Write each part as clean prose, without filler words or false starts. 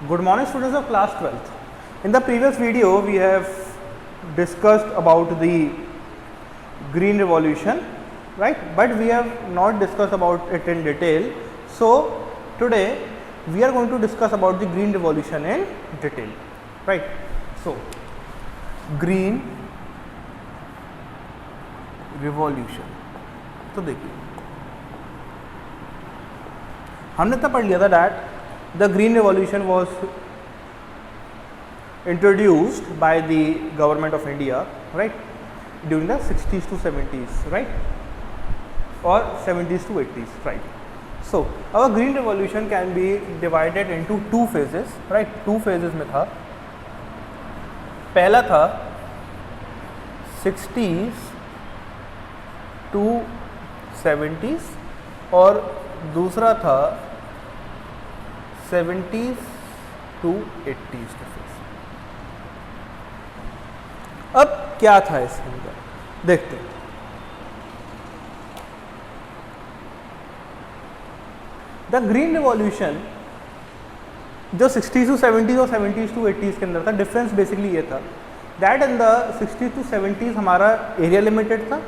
Good morning, students of class 12th. In the previous video we have discussed about the green revolution, right, but we have not discussed about it in detail. So today we are going to discuss about the green revolution in detail, right. So green revolution, तो देखिए हमने तब पढ़ लिया था that the green revolution was introduced by the government of India, right, during the 60s to 70s, right, or 70s to 80s, right. So our green revolution can be divided into two phases, right. Two phases में था, पहला था 60s to 70s और दूसरा था 70s to 80s के phase. अब क्या था इसके अंदर देखते हैं। द ग्रीन रिवॉल्यूशन जो 60s टू 70s और 70s टू 80s के अंदर था, डिफरेंस बेसिकली ये था that in the 60s to 70s हमारा एरिया लिमिटेड था,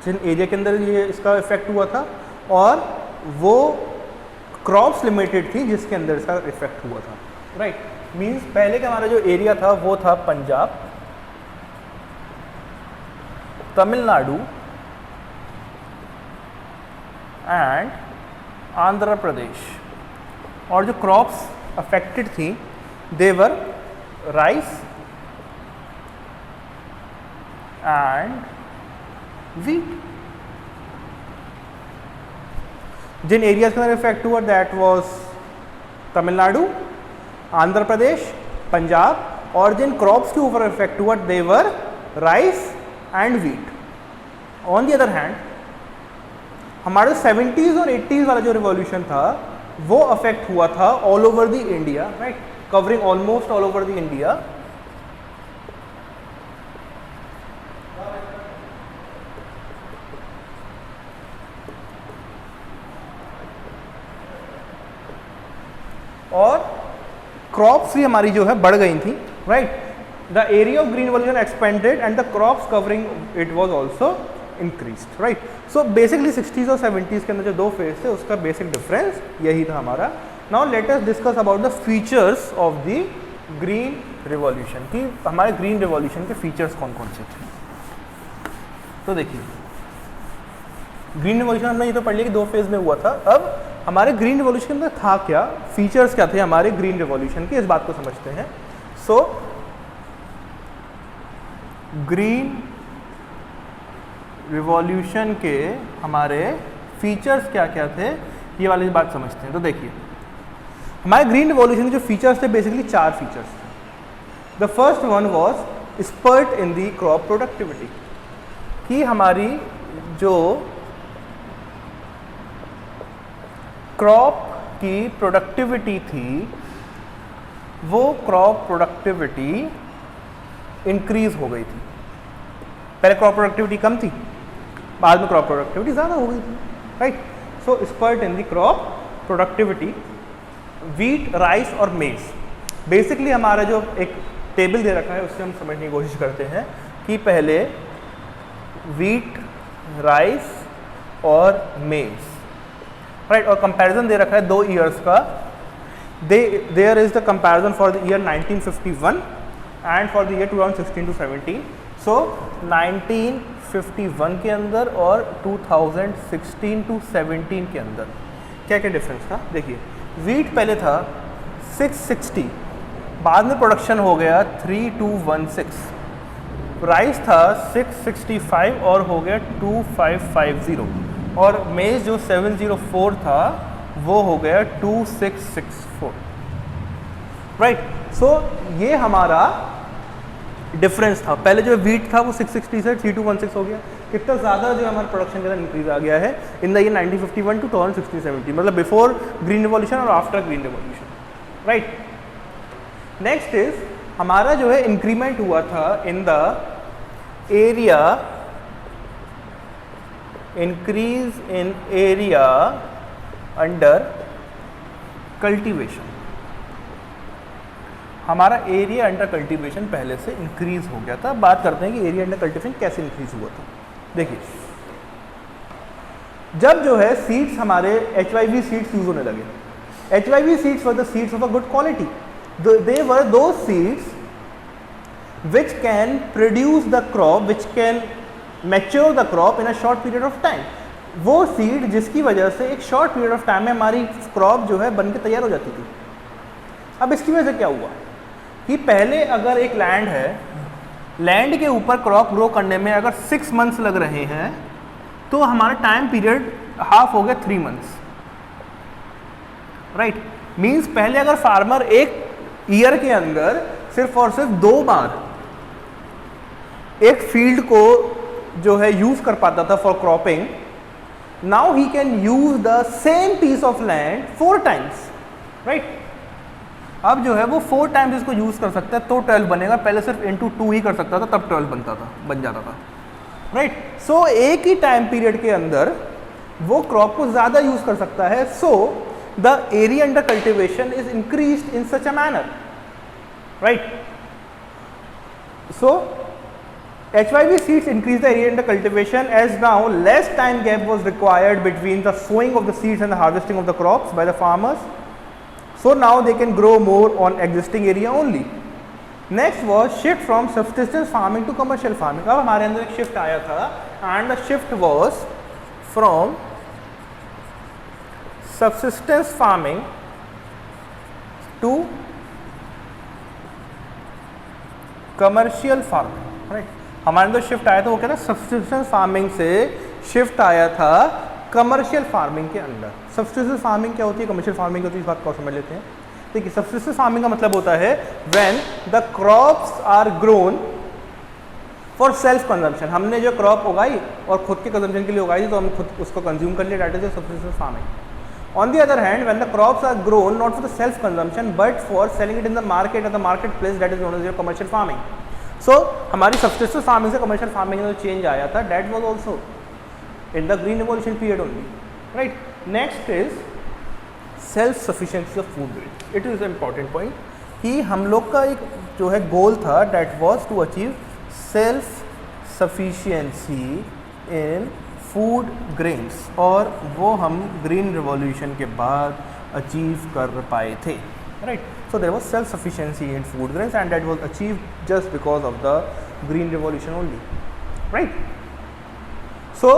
जिन एरिया के अंदर ये इसका इफेक्ट हुआ था, और वो क्रॉप्स लिमिटेड थी जिसके अंदर इसका इफेक्ट हुआ था, राइट। मींस पहले का हमारा जो एरिया था वो था पंजाब, तमिलनाडु एंड आंध्र प्रदेश, और जो क्रॉप्स अफेक्टेड थी देवर राइस एंड व्हीट। जिन एरियाज के अंदर इफेक्ट हुआ दैट वाज तमिलनाडु, आंध्र प्रदेश, पंजाब, और जिन क्रॉप्स के ऊपर इफेक्ट हुआ they were rice and wheat. On the other hand हमारे 70s और 80s वाला जो रिवॉल्यूशन था वो अफेक्ट हुआ था all over the India, right, covering almost all over the India. और क्रॉप्स भी हमारी जो है बढ़ गई थी, right. The area of green revolution expanded and the crops covering it was also increased, right. So basically 60s और 70s के अंदर जो दो फेज थे उसका बेसिक डिफरेंस यही था हमारा। Now let us discuss about the features of the green revolution, कि हमारे ग्रीन रिवॉल्यूशन के फीचर्स कौन कौन से थे। तो देखिए ग्रीन रिवॉल्यूशन हमने ये तो पढ़ लिया कि दो फेज में हुआ था। अब हमारे ग्रीन रिवॉल्यूशन के अंदर था क्या, फीचर्स क्या थे हमारे ग्रीन रिवॉल्यूशन के, इस बात को समझते हैं। सो ग्रीन रिवॉल्यूशन के हमारे फीचर्स क्या क्या थे ये वाली बात समझते हैं। तो देखिए हमारे ग्रीन रिवॉल्यूशन के जो फीचर्स थे बेसिकली चार फीचर्स थे। The first one was spurt in the crop productivity, कि हमारी जो क्रॉप की प्रोडक्टिविटी थी वो क्रॉप प्रोडक्टिविटी इंक्रीज हो गई थी। पहले क्रॉप प्रोडक्टिविटी कम थी, बाद में क्रॉप प्रोडक्टिविटी ज़्यादा हो गई थी, right. So spurt in the crop productivity, wheat, rice और मेज। बेसिकली हमारा जो एक टेबल दे रखा है उससे हम समझने की कोशिश करते हैं कि पहले व्हीट, राइस और मेज, राइट, और कंपैरिजन दे रखा है 2 ईयर्स का। There is the comparison for the year 1951 and for the year 2016 to 17। So 1951 के अंदर और 2016 टू 17 के अंदर क्या क्या डिफरेंस था देखिए। व्हीट पहले था 660, बाद में प्रोडक्शन हो गया 3216। राइस था 665 और हो गया 2550, और मेज जो 704 था वो हो गया 2664, राइट। सो ये हमारा डिफरेंस था। पहले जो व्हीट था वो 660 से 3216 हो गया। कितना ज़्यादा जो हमारे प्रोडक्शन के अंदर इंक्रीज आ गया है इन द ईयर 1951 टू 2016-17, मतलब बिफोर ग्रीन रिवॉल्यूशन और after green revolution, right. Next is हमारा जो है इंक्रीमेंट हुआ था in the area, increase in area under cultivation, हमारा एरिया अंडर कल्टीवेशन पहले से इंक्रीज हो गया था। बात करते हैं कि एरिया अंडर कल्टीवेशन कैसे इंक्रीज हुआ था। देखिए, जब जो है सीड्स हमारे HYV सीड्स यूज होने लगे, HYV seeds were the seeds of a good quality, they were those seeds which can produce the crop, which can mature the crop in a short period of time। वो seed जिसकी वजह से एक short period of time में हमारी crop जो है बन के तैयार हो जाती थी। अब इसकी वजह से क्या हुआ कि पहले अगर एक लैंड है, लैंड के ऊपर क्रॉप ग्रो करने में अगर 6 मंथ्स लग रहे हैं तो हमारा टाइम पीरियड हाफ हो गया 3 मंथ्स, राइट। मीन्स पहले अगर फार्मर एक ईयर के अंदर सिर्फ और सिर्फ 2 बार एक फील्ड को जो है यूज कर पाता था for cropping, now he can use the same piece of land 4 times, right. अब जो है वो 4 टाइम्स इसको यूज कर सकता है तो 12 बनेगा। पहले सिर्फ इंटू 2 ही कर सकता था, तब 12 बन जाता था, राइट। सो एक ही टाइम पीरियड के अंदर वो क्रॉप को ज्यादा यूज कर सकता है। So the area under cultivation is increased in such a manner, right. So HYV seeds increase the area under cultivation as now less time gap was required between the sowing of the seeds and the harvesting of the crops by the farmers. So now they can grow more on existing area only. Next was shift from subsistence farming to commercial farming. अब हमारे अंदर एक shift आया था and the shift was from subsistence farming to commercial farming, right। हमारे अंदर shift आया था, वो क्या था, सब्सिस्टेंस फार्मिंग से शिफ्ट आया था कमर्शियल फार्मिंग के अंदर। सब्सिस्टेंस फार्मिंग क्या होती है, कमर्शियल फार्मिंग क्या होती है, इस बात को समझ लेते हैं। देखिए, सब्सिस्टेंस फार्मिंग का मतलब होता है when the crops are grown for self consumption. हमने जो क्रॉप उगाई और खुद के कंजम्पशन के लिए उगाई थी तो हम खुद उसको कंज्यूम कर लिया, that is subsistence farming. On the other hand, when the crops are grown not for the self consumption but for selling it in the market at the market place, that is known as your commercial farming. So हमारी subsistence farming से commercial farming में जो change आया था, that was also in the green revolution period only, right. Next is self sufficiency of food grain. It is important point कि हम लोग का एक जो है गोल था, that was to achieve self sufficiency in food grains, और वो हम ग्रीन रिवॉल्यूशन के बाद अचीव कर पाए थे, right। So there was self-sufficiency in food grains and that was achieved just because of the green revolution only, right। So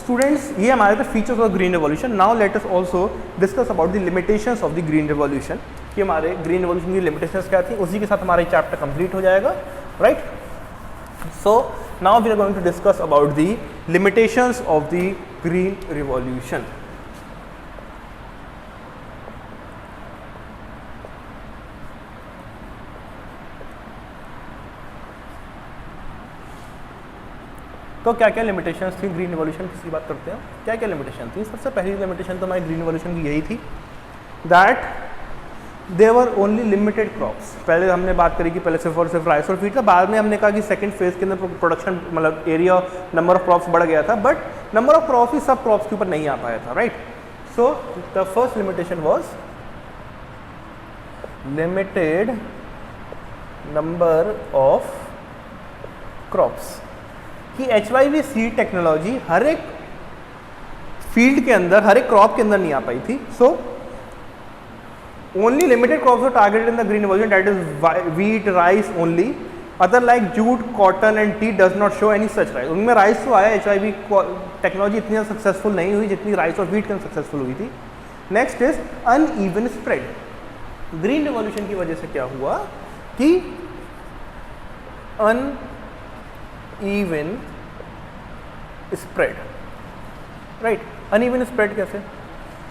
students, ये हमारे थे features of green revolution। Now let us also discuss about the limitations of the green revolution, कि हमारे green revolution की limitations क्या थी, उसी के साथ हमारा चैप्टर complete हो जाएगा, right। So now we are going to discuss about the limitations of the green revolution। तो क्या क्या लिमिटेशंस थी ग्रीन रिवॉल्यूशन की बात करते हैं। क्या क्या लिमिटेशन थी? सबसे पहली लिमिटेशन तो हमारी ग्रीन रिवॉल्यूशन की यही थी that they were only limited crops. पहले हमने बात करी कि पहले सिर्फ और सिर्फ राइस और व्हीट था, बाद में हमने कहा कि सेकंड फेज के अंदर प्रोडक्शन मतलब एरिया नंबर ऑफ क्रॉप्स बढ़ गया था, बट नंबर ऑफ क्रॉप्स ही सब क्रॉप्स के ऊपर नहीं आ पाया था, right. So the first limitation was limited number of crops, कि HYV सीड टेक्नोलॉजी हर एक फील्ड के अंदर, हर एक क्रॉप के अंदर नहीं आ पाई थी। So only limited crops were targeted in the green revolution, that is wheat, rice only. Other like jute, cotton and T does not show any such rice. उनमें rice तो आया, HYV टेक्नोलॉजी इतनी successful नहीं हुई जितनी rice और wheat के successful हुई थी। Next is uneven spread. Green revolution की वजह से क्या हुआ कि uneven spread, right. Uneven spread कैसे?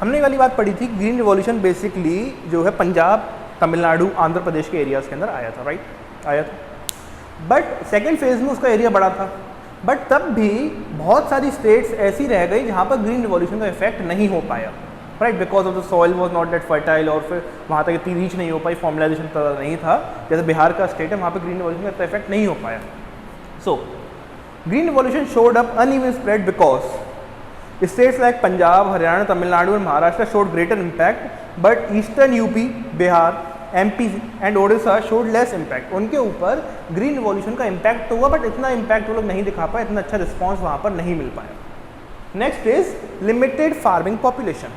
हमने वाली बात पढ़ी थी, ग्रीन रिवॉल्यूशन बेसिकली जो है पंजाब, तमिलनाडु, आंध्र प्रदेश के एरियाज के अंदर आया था, राइट, आया था। बट सेकेंड फेज में उसका एरिया बड़ा था, बट तब भी बहुत सारी स्टेट्स ऐसी रह गई जहाँ पर ग्रीन रिवॉल्यूशन का इफेक्ट नहीं हो पाया, right, because of the soil was not that fertile, और फिर वहाँ तक इतनी रीच नहीं हो पाई, फॉर्मुलाइजेशन नहीं था। जैसे बिहार का स्टेट है, वहाँ पर ग्रीन रिवॉल्यूशन का इतना इफेक्ट नहीं हो पाया। So green revolution showed up uneven spread because states like Punjab, Haryana, Tamil Nadu and Maharashtra showed greater impact, but eastern UP, Bihar MP and Odisha showed less impact, उनके ऊपर ग्रीन रिवॉल्यूशन का इम्पैक्ट हुआ बट इतना इम्पैक्ट वो लोग नहीं दिखा पाए, इतना अच्छा रिस्पॉन्स वहाँ पर नहीं मिल पाया। Next is limited farming population,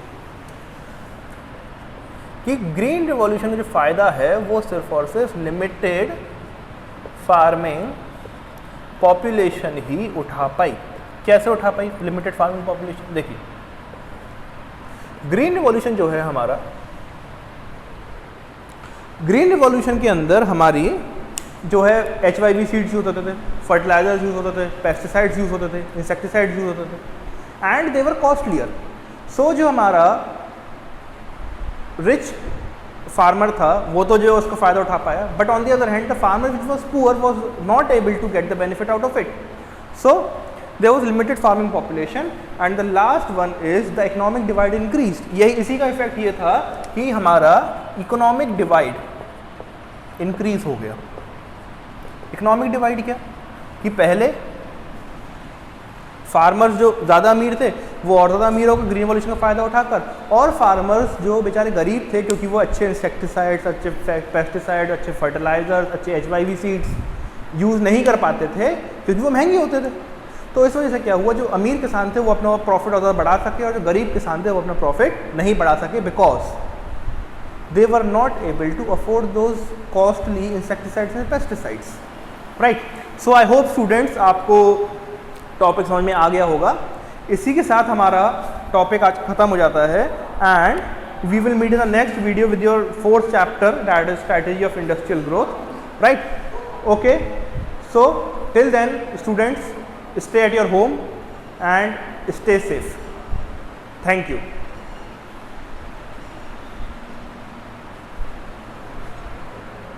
कि ग्रीन रिवॉल्यूशन का जो फ़ायदा है वो सिर्फ और सिर्फ लिमिटेड फार्मिंग पॉपुलेशन ही उठा पाई। कैसे उठा पाई लिमिटेड फार्मिंग पॉपुलेशन? देखिए ग्रीन रिवॉल्यूशन जो है हमारा, ग्रीन रिवॉल्यूशन के अंदर हमारी जो है HYV सीड्स यूज होते थे, फर्टिलाइजर्स यूज होते थे, पेस्टिसाइड्स यूज होते थे, इंसेक्टिसाइड्स यूज होते थे एंड दे वर कॉस्टलियर। सो जो हमारा रिच फार्मर था वो तो जो उसका फ़ायदा उठा पाया, but on the other hand the farmer which was poor was not able to get the benefit out of it. So there was limited farming population and the last one is the economic divide increased. यही इसी का effect ये था कि हमारा economic divide increase हो गया। Economic divide क्या कि पहले फार्मर्स जो ज़्यादा अमीर थे वो और ज़्यादा अमीर होकर ग्रीन रिवॉल्यूशन का फ़ायदा उठाकर, और फार्मर्स जो बेचारे गरीब थे क्योंकि वो अच्छे इंसेक्टिसाइड्स, अच्छे पेस्टिसाइड, अच्छे फर्टिलाइजर्स, अच्छे HYV सीड्स यूज़ नहीं कर पाते थे क्योंकि वो महंगे होते थे। तो इस वजह से क्या हुआ, जो अमीर किसान थे वो अपना प्रॉफिट और ज़्यादा बढ़ा सके और जो गरीब किसान थे वो अपना प्रॉफिट नहीं बढ़ा सके because they were not able to afford those costly insecticides and pesticides, right. So I hope students आपको टॉपिक समझ में आ गया होगा। इसी के साथ हमारा टॉपिक आज खत्म हो जाता है and we will meet in the next video with your 4th chapter that is strategy of industrial growth, right. Okay, so till then students stay at your home and stay safe. Thank you.